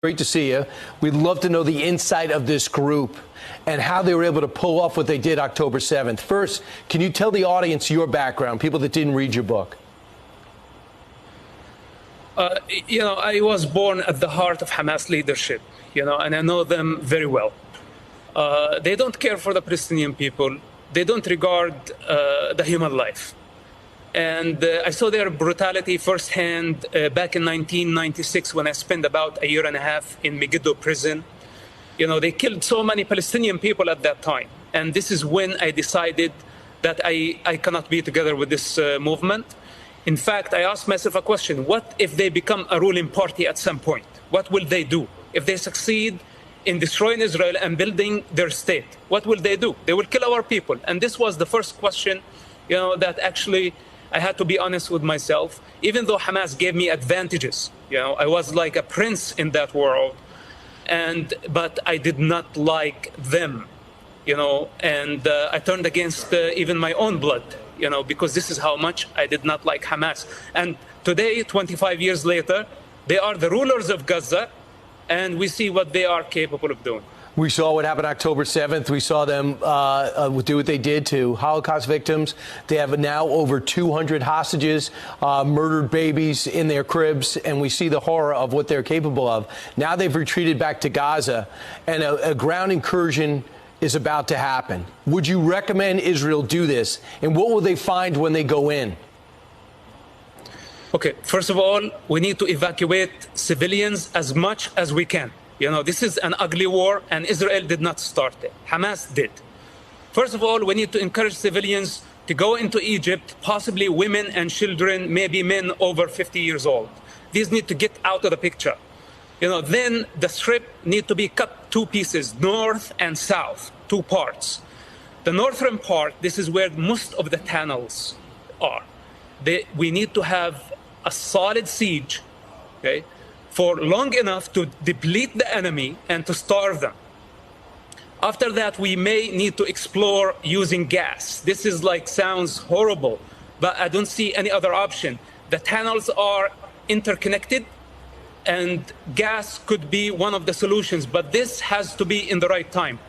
Great to see you. We'd love to know the inside of this group and how they were able to pull off what they did October 7th. First, can you tell the audience your background, people that didn't read your book? I was born at the heart of Hamas leadership, and I know them very well. They don't care for the Palestinian people. They don't regard the human life. And I saw their brutality firsthand back in 1996 when I spent about a year and a half in Megiddo prison. They killed so many Palestinian people at that time. And this is when I decided that I cannot be together with this movement. In fact, I asked myself a question: what if they become a ruling party at some point? What will they do? If they succeed in destroying Israel and building their state, what will they do? They will kill our people. And this was the first question, that actually I had to be honest with myself. Even though Hamas gave me advantages, I was like a prince in that world, but I did not like them, and I turned against even my own blood, because this is how much I did not like Hamas. And today, 25 years later, they are the rulers of Gaza, and we see what they are capable of doing. We saw what happened October 7th. We saw them do what they did to Holocaust victims. They have now over 200 hostages, murdered babies in their cribs, and we see the horror of what they're capable of. Now they've retreated back to Gaza, and a ground incursion is about to happen. Would you recommend Israel do this, and what will they find when they go in? Okay, first of all, we need to evacuate civilians as much as we can. This is an ugly war, and Israel did not start it. Hamas did. First of all, we need to encourage civilians to go into Egypt, possibly women and children, maybe men over 50 years old. These need to get out of the picture. Then the strip need to be cut two pieces, north and south, two parts. The northern part, this is where most of the tunnels are. We need to have a solid siege, okay, for long enough to deplete the enemy and to starve them. After that, we may need to explore using gas. This is sounds horrible, but I don't see any other option. The tunnels are interconnected, and gas could be one of the solutions, but this has to be in the right time.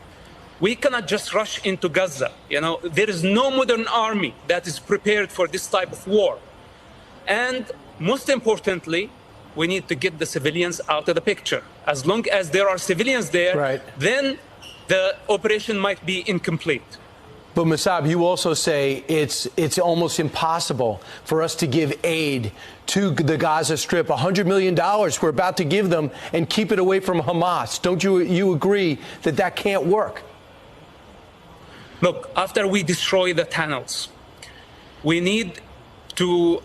We cannot just rush into Gaza. There is no modern army that is prepared for this type of war. And most importantly, we need to get the civilians out of the picture. As long as there are civilians there, right, then the operation might be incomplete. But Mossab, you also say it's almost impossible for us to give aid to the Gaza Strip. $100 million we're about to give them and keep it away from Hamas. Don't you agree that that can't work? Look, after we destroy the tunnels, we need to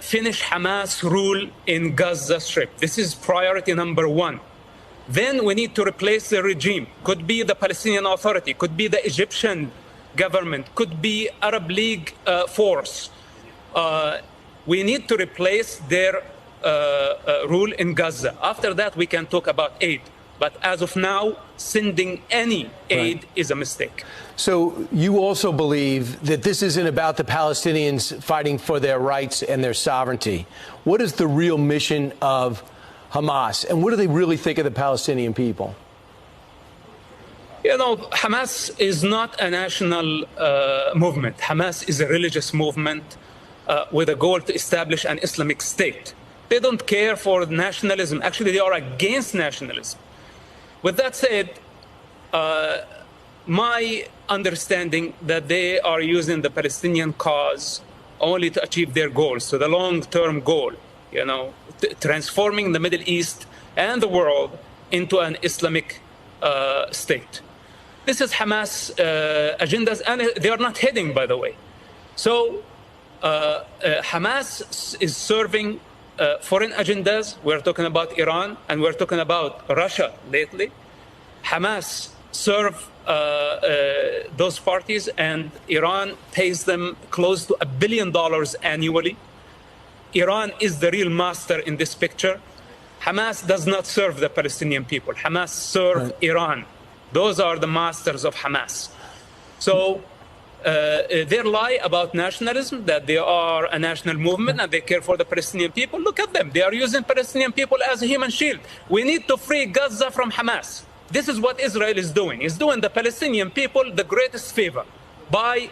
finish Hamas rule in Gaza Strip. This is priority number one. Then we need to replace the regime. Could be the Palestinian Authority, could be the Egyptian government, could be Arab League force. We need to replace their rule in Gaza. After that, we can talk about aid. But as of now, sending any aid is a mistake. So you also believe that this isn't about the Palestinians fighting for their rights and their sovereignty. What is the real mission of Hamas, and what do they really think of the Palestinian people? Hamas is not a national movement. Hamas is a religious movement with a goal to establish an Islamic state. They don't care for nationalism. Actually, they are against nationalism. With that said, my understanding that they are using the Palestinian cause only to achieve their goals, so the long-term goal, transforming the Middle East and the world into an Islamic state. This is Hamas agendas, and they are not hidden, by the way. So Hamas is serving foreign agendas. We're talking about Iran, and we're talking about Russia lately. Hamas serve those parties, and Iran pays them close to $1 billion annually. Iran is the real master in this picture. Hamas does not serve the Palestinian people. Hamas serve Iran. Those are the masters of Hamas. So their lie about nationalism, that they are a national movement and they care for the Palestinian people. Look at them. They are using Palestinian people as a human shield. We need to free Gaza from Hamas. This is what Israel is doing. It's doing the Palestinian people the greatest favor by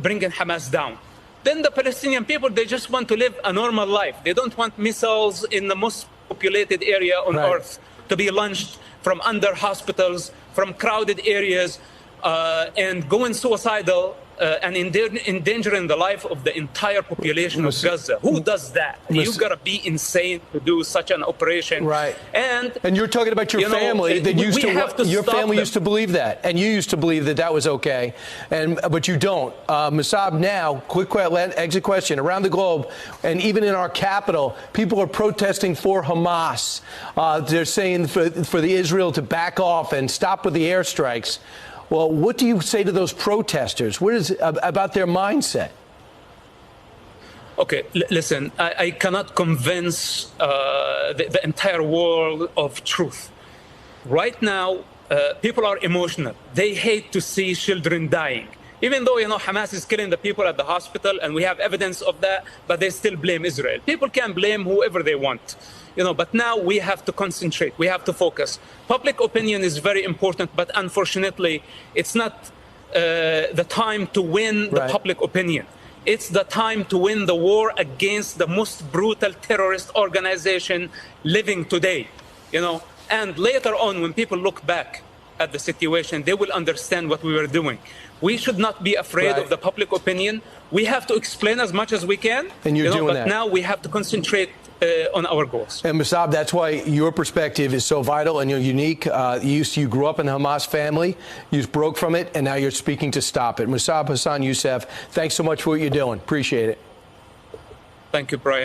bringing Hamas down. Then the Palestinian people, they just want to live a normal life. They don't want missiles in the most populated area on earth to be launched from under hospitals, from crowded areas, and going suicidal and endangering the life of the entire population of Gaza. Who does that? You gotta be insane to do such an operation. Right. And you're talking about your family that used to your family used to believe that, and you used to believe that that was okay, but you don't. Musab, now, quick exit question. Around the globe, and even in our capital, people are protesting for Hamas. They're saying for the Israel to back off and stop with the airstrikes. Well, what do you say to those protesters? What is about their mindset? Okay, listen, I cannot convince the entire world of truth. Right now, people are emotional. They hate to see children dying. Even though, Hamas is killing the people at the hospital and we have evidence of that, but they still blame Israel. People can blame whoever they want. But now we have to concentrate. We have to focus. Public opinion is very important, but unfortunately, it's not the time to win the public opinion. It's the time to win the war against the most brutal terrorist organization living today. And later on, when people look back at the situation, they will understand what we were doing. We should not be afraid of the public opinion. We have to explain as much as we can. And you're doing that. But now we have to concentrate on our goals. And Musab, that's why your perspective is so vital and you're unique. You grew up in the Hamas family, you broke from it, and now you're speaking to stop it. Musab Hassan Youssef, thanks so much for what you're doing. Appreciate it. Thank you, Brian.